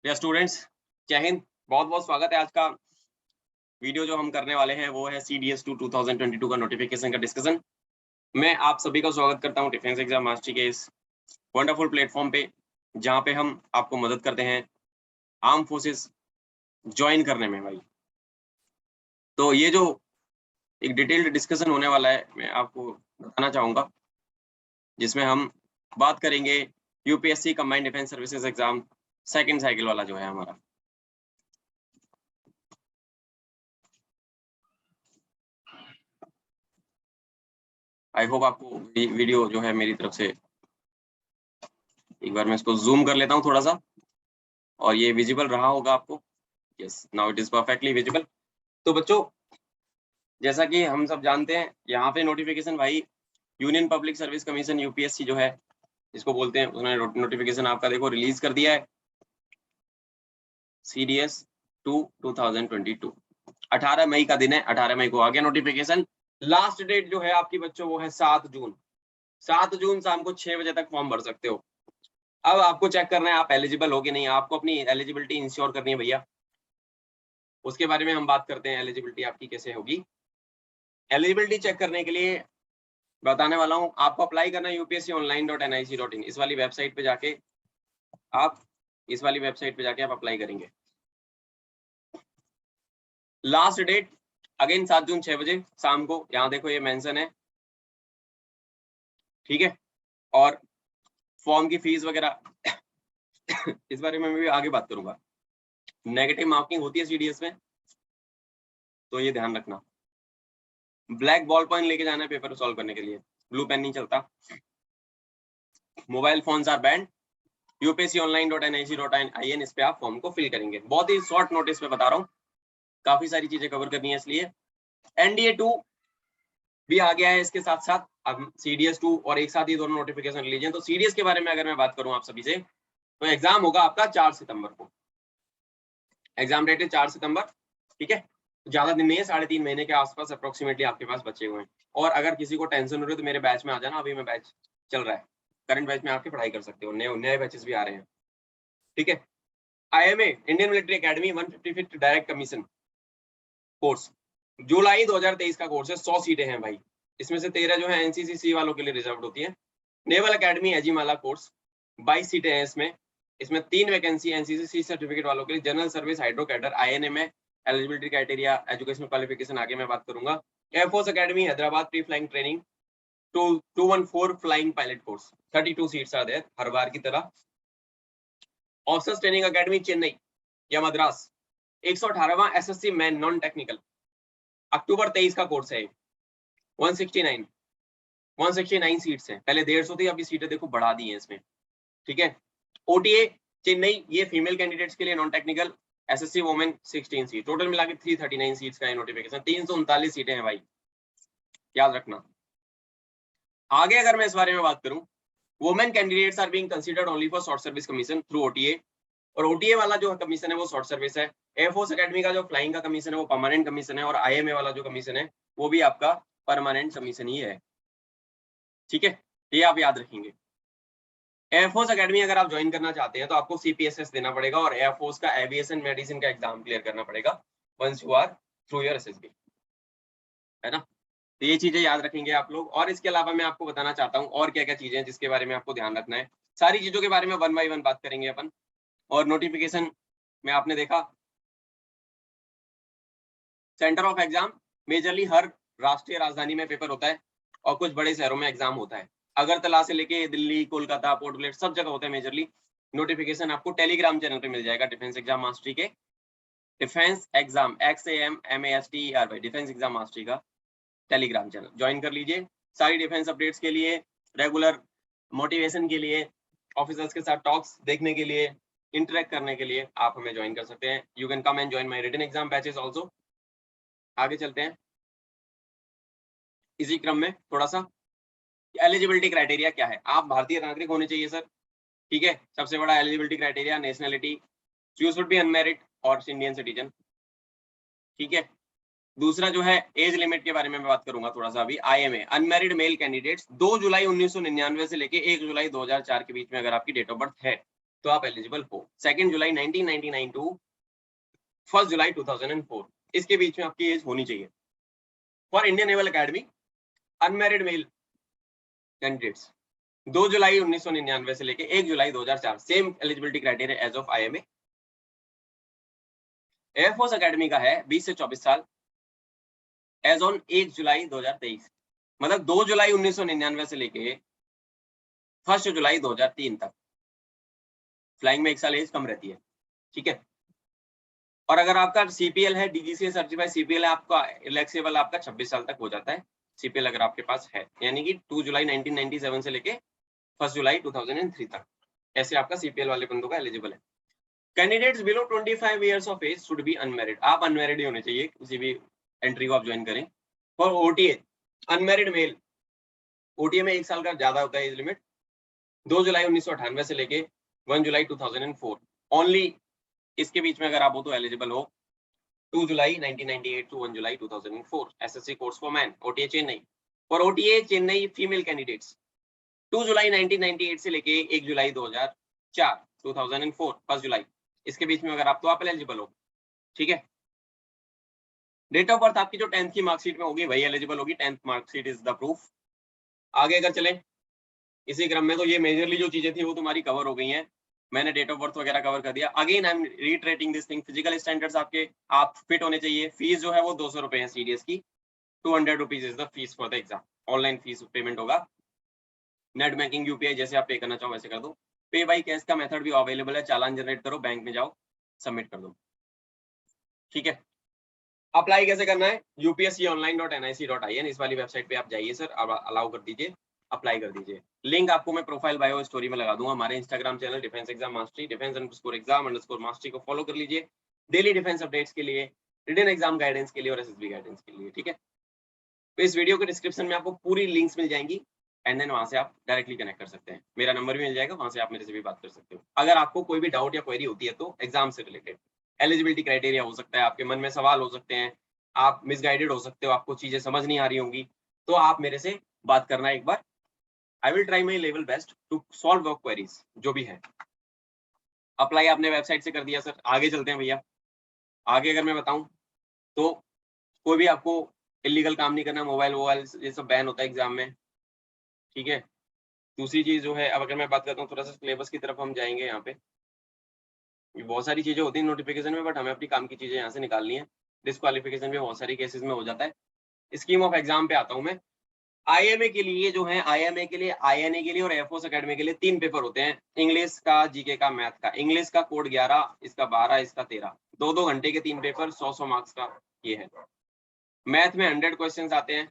Students, जय हिंद। बहुत बहुत स्वागत है। आज का वीडियो जो हम करने वाले हैं वो है CDS 2 2022 का नोटिफिकेशन का डिस्कशन। मैं आप सभी का स्वागत करता हूं डिफेंस एग्जाम मास्टरी के इस वंडरफुल प्लेटफॉर्म पे, जहां पे हम आपको मदद करते हैं आर्म फोर्सेस ज्वाइन करने में। भाई, तो ये जो एक डिटेल्ड डिस्कशन होने वाला है, मैं आपको बताना चाहूंगा, जिसमें हम बात करेंगे UPSC combined defence services exam second cycle वाला जो है हमारा। आई होप आपको वीडियो जो है मेरी तरफ से, एक बार मैं इसको जूम कर लेता हूं थोड़ा सा, और ये विजिबल रहा होगा आपको। Yes, now it is perfectly visible. तो बच्चों, जैसा कि हम सब जानते हैं, यहाँ पे नोटिफिकेशन भाई union public service commission UPSC जो है, इसको बोलते हैं, उन्होंने नोटिफिकेशन आपका देखो रिलीज कर दिया है। CDS 2 2022 18 मई का दिन है। 18 मई को आ गया नोटिफिकेशन। लास्ट डेट जो है आपकी बच्चों वो है 7 जून। 7 जून शाम को 6 बजे तक फॉर्म भर सकते हो। अब आपको चेक करना है आप एलिजिबल हो कि नहीं। आपको अपनी एलिजिबिलिटी इंश्योर करनी है भैया। उसके बारे में हम बात करते हैं, एलिजिबिलिटी आपकी कैसे होगी। एलिजिबिलिटी चेक करने के लिए बताने वाला हूं, आपको अप्लाई करना है upsconline.nic.in। इस वाली वेबसाइट पे जाके आप अप्लाई करेंगे। लास्ट डेट अगेन 7 जून 6 बजे शाम को, यहाँ देखो ये मेंशन है, ठीक है। और फॉर्म की फीस वगैरह इस बारे में मैं भी आगे बात करूंगा। नेगेटिव मार्किंग होती है CDS में, तो ये ध्यान रखना। ब्लैक बॉल पॉइंट लेके जाना है पेपर सॉल्व करने के लिए, ब्लू पेन नहीं चलता। Mobile phones are banned. upsconline.nic.in, इस पे आप फॉर्म को फिल करेंगे। बहुत ही शॉर्ट नोटिस पे बता रहा हूँ, काफी सारी चीजें कवर करनी है इसलिए। NDA 2 भी आ गया है इसके साथ साथ। अब CDS 2 और एक साथ ही दोनों नोटिफिकेशन रिलीज हैं। तो CDS के बारे में अगर मैं बात करूं आप सभी से, तो एग्जाम होगा आपका 4 सितंबर को। एग्जाम डेट है 4 सितंबर, ठीक है। ज्यादा दिन नहीं है, 3.5 महीने के आसपास अप्रोक्सीमेटली आपके पास बचे हुए हैं। और अगर किसी को टेंशन हो रही है तो मेरे बैच में आ जाना। अभी मैं बैच चल रहा है, करंट बैच में आपकी पढ़ाई कर सकते हो। नए बैचेस भी आ रहे हैं, ठीक है। IMA Indian military academy 155 direct commission course, जुलाई 2023 का कोर्स है। 100 सीटें हैं भाई, इसमें से 13 जो है NCC वालों के लिए रिजर्व होती है। नेवल एकेडमी एजीमाला कोर्स 22 सीटें हैं इसमें 3 वैकेंसी NCC सर्टिफिकेट वालों के लिए। General service hydro cadre INA में एलिजिबिलिटी क्राइटेरिया, एजुकेशनल क्वालिफिकेशन आगे मैं बात करूंगा। Air force academy Hyderabad pre flying training 214 flying pilot course, 32 seats are there हर बार की तरह। ऑफिसर्स ट्रेनिंग एकेडमी चेन्नई या मद्रास 118वां SSC मैन नॉन टेक्निकल, अक्टूबर 23 का कोर्स है। 169 सीट्स हैं, पहले 150 थी, अभी सीटें देखो बढ़ा दी हैं इसमें, ठीक है। OTA चेन्नई, ये फीमेल कैंडिडेट्स के लिए non technical. SSC women 16 seat, total मिला के 339 सीट्स का है नोटिफिकेशन। 339 सीटें हैं भाई, याद रखना। आगे अगर मैं इस बारे में बात करूं, women candidates are being considered only for short service commission through OTA। और OTA वाला जो कमीशन है वो शॉर्ट सर्विस है। एयरफोर्स एकेडमी का जो फ्लाइंग का कमीशन है वो परमानेंट कमीशन है। और IMA वाला जो कमीशन है वो भी आपका परमानेंट कमीशन ही है, ठीक है। ये आप याद रखेंगे। एयरफोर्स एकेडमी अगर आप ज्वाइन करना चाहते हैं तो आपको CPSS देना पड़ेगा और एयरफोर्स का एविएशन मेडिसिन का एग्जाम क्लियर करना पड़ेगा once you are through your SSB, है ना। तो ये चीजें याद रखेंगे आप लोग। और इसके अलावा मैं आपको बताना चाहता हूँ और क्या क्या चीजें हैं जिसके बारे में आपको ध्यान रखना है। सारी चीजों के बारे में 1 by 1 बात करेंगे अपन। और नोटिफिकेशन में आपने देखा, सेंटर ऑफ एग्जाम मेजरली हर राष्ट्रीय राजधानी में पेपर होता है और कुछ बड़े शहरों में एग्जाम होता है। अगरतला से लेके दिल्ली, कोलकाता, पोर्ट ब्लेयर, सब जगह होता है मेजरली। नोटिफिकेशन आपको टेलीग्राम चैनल पे मिल जाएगा डिफेंस एग्जाम मास्टरी के। Defence exam XAMMASTERY defence exam mastery का टेलीग्राम चैनल ज्वाइन कर लीजिए। सारी डिफेंस अपडेट्स के लिए, रेगुलर मोटिवेशन के लिए, ऑफिसर्स के साथ टॉक्स देखने के लिए, इंटरेक्ट करने के लिए आप हमें ज्वाइन कर सकते हैं। You can come and join my written exam batches also. आगे चलते हैं इसी क्रम में थोड़ा सा। एलिजिबिलिटी क्राइटेरिया क्या है? आप भारतीय नागरिक होने चाहिए सर, ठीक है। सबसे बड़ा eligibility criteria. Nationality, you should be unmarried और इंडियन सिटीजन, ठीक है। दूसरा जो है एज लिमिट के बारे में मैं बात करूंगा थोड़ा सा अभी। IMA अनमैरिड मेल कैंडिडेट्स 2 जुलाई 1999 से लेके 1 जुलाई 2004 के बीच में अगर आपकी डेट ऑफ बर्थ है तो आप एलिजिबल हो। 2 जुलाई 1999 टू 1 जुलाई 2004, इसके बीच में आपकी एज होनी चाहिए। For Indian naval academy unmarried male candidates 2 जुलाई 1999 से लेके 1 जुलाई 2004, same eligibility criteria age of IMA. Air force academy का है 20 से 24 साल, एज ऑन 1 जुलाई 2023, मतलब 2 जुलाई 1999 से लेके 1 जुलाई 2003 तक। फ्लाइंग में 1 साल एज कम रहती है, ठीक है। और अगर आपका सीपीएल है, डीजीसीए सर्टिफाइड सीपीएल है, आपका रिलैक्सेबल आपका 26 साल तक हो जाता है सीपीएल अगर आपके पास है, यानी कि 2 जुलाई 1997 से लेके 1 जुलाई 2003 तक, ऐसे आपका सीपीएल वाले बंदों का एलिजिबल है। Candidates below 25 years of age should be unmarried, आप अनमैरिड ही होने चाहिए किसी भी एंट्री को आप ज्वाइन करें। For OTA unmarried male, OTA में 1 साल का ज्यादा होता है एज लिमिट, 2 जुलाई 1998 से लेके 1 जुलाई 2004 ओनली, इसके बीच में अगर आप हो तो एलिजिबल हो। 2 जुलाई 1998 to 1 July 2004 SSC course for man, OTA Chennai. For OTA Chennai female candidates 2 जुलाई 1998 से लेके 1 जुलाई 2004 2004 1 जुलाई, इसके बीच में अगर आप तो आप एलिजिबल हो, ठीक है। डेट ऑफ बर्थ आपकी जो 10th की मार्कशीट में होगी वही एलिजिबल होगी, 10th marksheet is the proof. आगे अगर चलें इसी क्रम में, तो ये मेजरली जो चीजें थी वो तुम्हारी कवर हो गई हैं, मैंने डेट ऑफ बर्थ वगैरह कवर कर दिया। Again I am retreating this thing, physical standards आपके आप फिट होने चाहिए। फीस जो है वो 200 रुपए है सीडीएस की, 200 rupees is the fees for the exam, online fees payment होगा। नेट बैंकिंग यूपीआई जैसे आप पे करना चाहो वैसे कर दो। पे बाई कैश का मेथड भी अवेलेबल है, चालान जनरेट करो, बैंक में जाओ, सबमिट कर दो, ठीक है। अप्लाई कैसे करना है, upsconline.nic.in, इस वाली वेबसाइट पे आप जाइए सर, अलाउ कर दीजिए, अप्लाई कर दीजिए। लिंक आपको मैं प्रोफाइल बायो स्टोरी में लगा दूंगा। हमारे Instagram channel defence exam mastery, defence exam mastery को फॉलो कर लीजिए डेली डिफेंस अपडेट्स के लिए, रिटन एग्जाम गाइडेंस के लिए और एसएसबी गाइडेंस के लिए, ठीक है। तो इस वीडियो के डिस्क्रिप्शन में आपको पूरी लिंक्स मिल जाएंगी, एंड देन वहां से आप डायरेक्टली कनेक्ट कर सकते हैं। मेरा नंबर भी मिल जाएगा, वहां से आप मेरे से भी बात कर सकते हो। अगर आपको कोई भी डाउट या क्वेरी होती है तो एग्जाम से रिलेटेड, एलिजिबिलिटी क्राइटेरिया हो सकता है, आपके मन में सवाल हो सकते हैं, आप मिसगाइडेड हो सकते हो, आपको चीजें समझ नहीं आ रही होंगी, तो आप मेरे से बात करना एक बार। I will try my level best to solve your queries जो भी है। अप्लाई आपने वेबसाइट से कर दिया सर, आगे चलते हैं भैया। आगे अगर मैं बताऊं तो कोई भी आपको इलीगल काम नहीं करना, मोबाइल ये सब बैन होता है एग्जाम में, ठीक है। दूसरी चीज जो है, अब अगर मैं बात करता हूँ थोड़ा सा सिलेबस की तरफ हम जाएंगे, यहाँ पे बहुत सारी चीजें होती हैं नोटिफिकेशन में, बट हमें अपनी काम की चीजें यहाँ से निकालनी है। डिस्क्वालिफिकेशन भी बहुत सारी केसेस में हो जाता है। स्कीम ऑफ एग्जाम पे आता हूँ मैं। आईएमए के लिए जो है, आईएमए के लिए, आईएनए के लिए और एयरफोर्स एकेडमी के लिए 3 पेपर होते हैं, इंग्लिश का, जीके का, मैथ का। इंग्लिश का कोड 11, इसका 12, इसका 13, 2-2 घंटे के 3 पेपर, 100 मार्क्स का ये है। मैथ में 100 क्वेश्चन आते हैं,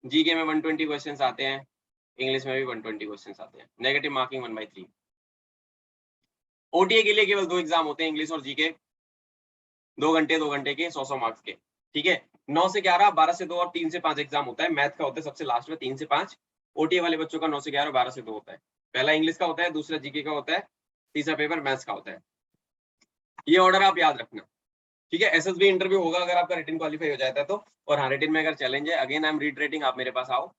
जीके में 120 क्वेश्चन आते हैं, इंग्लिश में भी 120 क्वेश्चन आते हैं, नेगेटिव मार्किंग 1/3। ओटीए के लिए केवल 2 एग्जाम होते हैं, इंग्लिश और जीके, 2 घंटे के 100 मार्क्स के, ठीक है। 9 से 11, 12 से 2 और 3 से 5 एग्जाम होता है। मैथ का होता है सबसे लास्ट में 3 से 5, ओटीए वाले बच्चों का 9 से 11, 12 से 2 होता है। पहला इंग्लिश का होता है, दूसरा जीके का होता है, तीसरा पेपर मैथ्स का होता है। ये ऑर्डर आप याद रखना, ठीक है। एसएसबी इंटरव्यू होगा अगर आपका रिटन क्वालिफाई हो जाता है तो, और हाँ रिटन में अगर चैलेंज है, अगेन आई एम रीट्रेटिंग, आप मेरे पास आओ।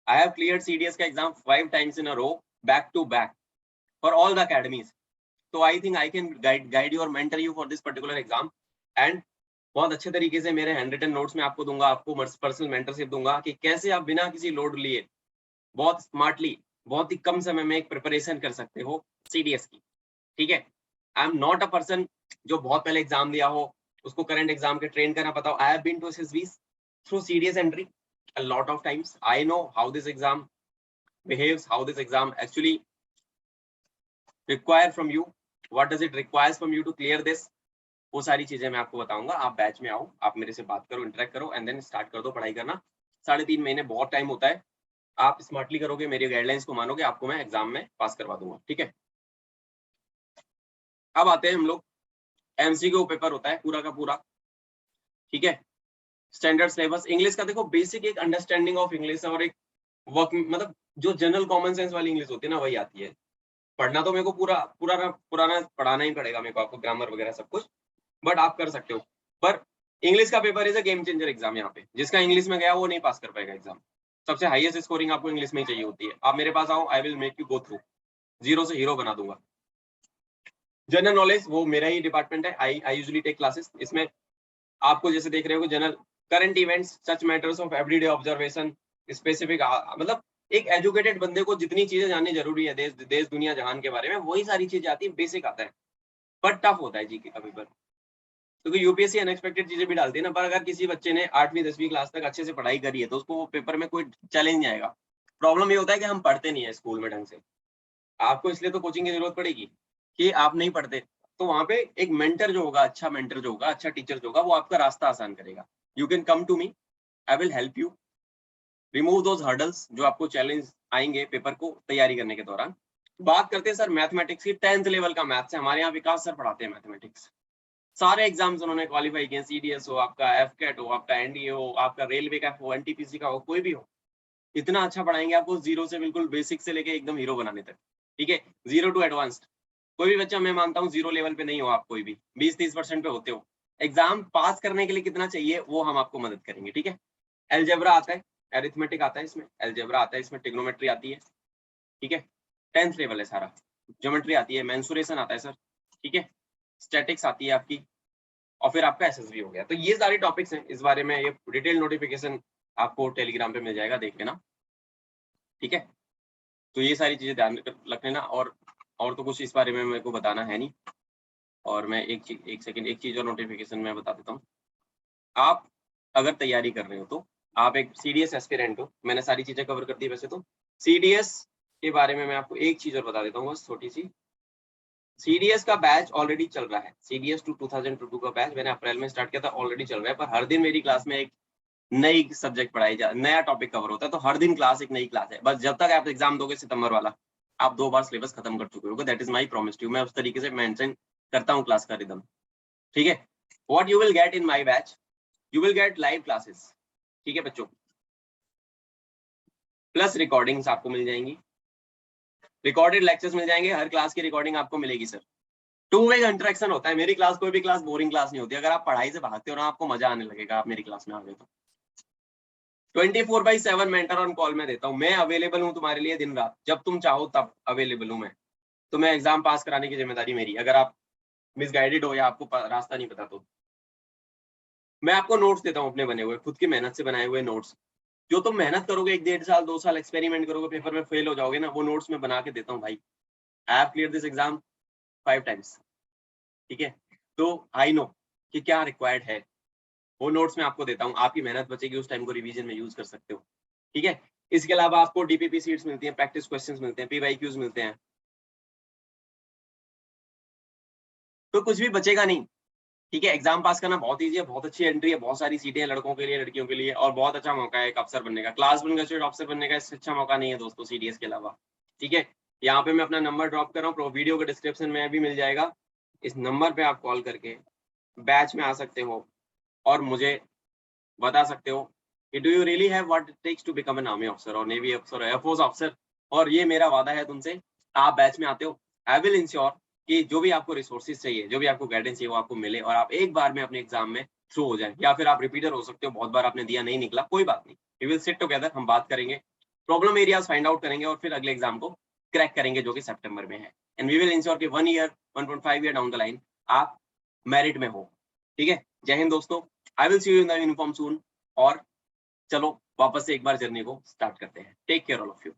आई हैव क्लियर्ड सीडीएस का exam 5 times in a row, back to back, for all the academies. तो I think I can guide you और mentor you for this particular exam, and बहुत अच्छे तरीके से मेरे हैंड रिटन नोट्स में आपको दूंगा, आपको पर्सनल मेंटरशिप दूंगा कि कैसे आप बिना किसी लोड लिए बहुत स्मार्टली, बहुत ही कम समय में एक प्रिपरेशन कर सकते हो सीडीएस की, ठीक है। I am not a person जो बहुत पहले एग्जाम दिया हो, उसको करंट एग्जाम के ट्रेन करना पता हो। I have been to SSBs through CDS entry a lot of times. I know how this exam behaves, how this exam actually require from you, what does it requires from you to clear this, वो सारी चीजें मैं आपको बताऊंगा। आप batch में आओ, आप मेरे से बात करो, इंटरेक्ट करो, एंड देन स्टार्ट कर दो पढ़ाई करना। 3.5 महीने बहुत टाइम होता है, आप स्मार्टली करोगे, मेरी गाइडलाइंस को मानोगे, आपको मैं एग्जाम में पास करवा दूंगा, ठीक है। अब आते हैं हम लोग, एमसीक्यू पेपर होता है पूरा का पूरा, ठीक है। स्टैंडर्ड सिलेबस इंग्लिश का देखो, बेसिक एक अंडरस्टैंडिंग ऑफ इंग्लिश और एक वर्क, मतलब जो जनरल कॉमन सेंस वाली इंग्लिश होती है ना, वही आती है। पढ़ना तो मेरे को पुराना पढ़ाना ही पड़ेगा मेरे को, आपको ग्रामर वगैरह सब कुछ, बट आप कर सकते हो। पर इंग्लिश का paper is a game changer exam. यहाँ पे जिसका इंग्लिश में गया वो नहीं पास कर पाएगा एग्जाम। सबसे हाईएस्ट स्कोरिंग आपको इंग्लिश में ही चाहिए होती है। आप मेरे पास आओ, I will make you go through, zero से हीरो बना दूंगा। जनरल नॉलेज वो मेरा ही डिपार्टमेंट है, आई यूजुअली टेक क्लासेस। इसमें आपको जैसे देख रहे हो general current events, such matters of everyday observation, specific, मतलब एक एजुकेटेड बंदे को जितनी चीजें जाननी जरूरी है देश दुनिया जहान के बारे में, वही सारी चीजें आती है, बेसिक आता है। बट टफ होता है जीके का पेपर, क्योंकि यूपीएससी अनएक्सपेक्टेड चीजें भी डालती है ना। पर अगर किसी बच्चे ने 8वीं 10वीं क्लास तक अच्छे से पढ़ाई करी है तो उसको वो पेपर में कोई चैलेंज नहीं आएगा। प्रॉब्लम ये होता है कि हम पढ़ते नहीं है स्कूल में ढंग से। आपको इसलिए तो कोचिंग की जरूरत पड़ेगी कि आप नहीं पढ़ते, तो वहां पे एक मेंटर जो होगा, अच्छा मेंटर जो होगा, अच्छा टीचर जो होगा, वो आपका रास्ता आसान करेगा। You can come to me, I will help you remove those hurdles जो आपको चैलेंज आएंगे पेपर को तैयारी करने के दौरान। बात करते हैं सर मैथमेटिक्स की। 10th लेवल का मैथ्स है हमारे यहाँ, विकास सर पढ़ाते हैं मैथमेटिक्स। सारे एग्जाम्स उन्होंने क्वालिफाई किए, सीडीएस हो, आपका एफकेट हो, आपका एनडीए हो, आपका रेलवे का हो, एनटीपीसी का हो, कोई भी हो, इतना अच्छा पढ़ाएंगे आपको जीरो से बिल्कुल बेसिक से लेके एकदम हीरो बनाने तक। ठीक है, जीरो टू एडवांस्ड। कोई भी बच्चा, मैं मानता हूँ जीरो लेवल पे नहीं हो आप, कोई भी 20-30% पे होते हो, एग्जाम पास करने के लिए कितना चाहिए वो हम आपको मदद करेंगे। ठीक है, एल्जेब्रा आता है, एरिथमेटिक आता है, इसमें एल्जेब्रा आता है, इसमें ट्रिग्नोमेट्री आती है। ठीक है, 10th लेवल है सारा। ज्योमेट्री आती है, मेंसुरेशन आता है सर। ठीक है, स्टैटिक्स आती है आपकी, और फिर आपका एसएसबी हो गया। तो ये सारे टॉपिक्स हैं, इस बारे में ये डिटेल नोटिफिकेशन आपको टेलीग्राम पे मिल जाएगा, देख लेना। ठीक है, तो ये सारी चीजें ध्यान रख लेना। और तो कुछ इस बारे में मेरे को बताना है नहीं। और मैं एक सेकंड, एक चीज और नोटिफिकेशन में बता देता हूँ। आप अगर तैयारी कर रहे हो तो आप एक सीडीएस एस्पिरेंट हो, मैंने सारी चीजें कवर कर दी वैसे तो। सीडीएस के बारे में मैं आपको एक चीज और बता देता हूँ बस छोटी सी। सीडीएस का बैच ऑलरेडी चल रहा है, सीडीएस 2022 का बैच मैंने अप्रैल में स्टार्ट किया था, ऑलरेडी चल रहा है। पर हर दिन मेरी क्लास में एक नई सब्जेक्ट पढ़ाई जा, नया टॉपिक कवर होता है, तो हर दिन क्लास एक नई क्लास है। बस जब तक आप एग्जाम दोगे सितंबर वाला, आप 2 बार सिलेबस खत्म कर चुके होगे। That is my promise to you. मैं उस तरीके से मेंशन करता हूँ क्लास का रिदम। ठीक है, what you will get in my batch, you will get live classes. ठीक है बच्चों, प्लस रिकॉर्डिंग्स आपको मिल जाएंगी, रिकॉर्डेड लेक्चर्स मिल जाएंगे, हर क्लास की रिकॉर्डिंग आपको मिलेगी सर। टू वे इंटरेक्शन होता है मेरी क्लास, कोई भी क्लास बोरिंग क्लास नहीं होती। अगर आप पढ़ाई से भागते हो ना, आपको मजा आने लगेगा आप मेरी क्लास में आ गए तो। 24/7 मेंटर ऑन कॉल में देता हूँ, मैं अवेलेबल हूँ तुम्हारे लिए दिन रात, जब तुम चाहो तब अवेलेबल हूँ मैं। तो मैं एग्जाम पास कराने की जिम्मेदारी मेरी, अगर आप मिसगाइडेड हो या आपको रास्ता नहीं पता तो। मैं आपको नोट्स देता हूँ अपने बने हुए, खुद की मेहनत से बनाए हुए नोट्स। जो तुम मेहनत करोगे 1-1.5 साल 2 साल एक्सपेरिमेंट करोगे, पेपर में फेल हो जाओगे ना, वो नोट्स में बना के देता हूँ भाई। I have clear this exam 5 times. ठीक है, तो आई नो कि क्या रिक्वायर्ड है, वो नोट्स में आपको देता हूँ। आपकी मेहनत बचेगी, उस टाइम को रिवीजन में यूज कर सकते हो। ठीक है, इसके अलावा आपको डीपीपी सीट्स मिलती हैं, प्रैक्टिस क्वेश्चंस मिलते हैं, पीवाईक्यूज मिलते हैं, तो कुछ भी बचेगा नहीं। ठीक है, एग्जाम पास करना बहुत ईजी है, बहुत अच्छी एंट्री है, बहुत सारी सीटें हैं लड़कों के लिए, लड़कियों के लिए, और बहुत अच्छा मौका है एक अफसर बनने का, क्लास 1 ग्रेजुएट अफसर बनने का। इससे अच्छा मौका नहीं है दोस्तों सीडीएस के अलावा। ठीक है, यहाँ पे मैं अपना नंबर ड्रॉप कर रहा हूँ, वीडियो के डिस्क्रिप्शन में भी मिल जाएगा। इस नंबर पे आप कॉल करके बैच में आ सकते हो और मुझे बता सकते हो कि do you really have what it takes to become an army officer और नेवी ऑफिसर और एयरफोर्स ऑफिसर। और ये मेरा वादा है तुमसे, आप बैच में आते हो, आई विल इंश्योर कि जो भी आपको रिसोर्सेज चाहिए, जो भी आपको गाइडेंस चाहिए, वो आपको मिले और आप एक बार में अपने एग्जाम में थ्रू हो जाए। या फिर आप रिपीटर हो सकते हो, बहुत बार आपने दिया नहीं निकला, कोई बात नहीं, वी विल सिट टुगेदर, हम बात करेंगे, प्रॉब्लम एरियाज फाइंड आउट करेंगे और फिर अगले एग्जाम को क्रैक करेंगे जो कि सितंबर में है। एंड वी विल इंश्योर कि 1 year 1.5 year down the line आप मेरिट में हो। ठीक है, जय हिंद दोस्तों, I will see you in the uniform soon. और चलो वापस से एक बार जर्नी को स्टार्ट करते हैं। Take care all of you.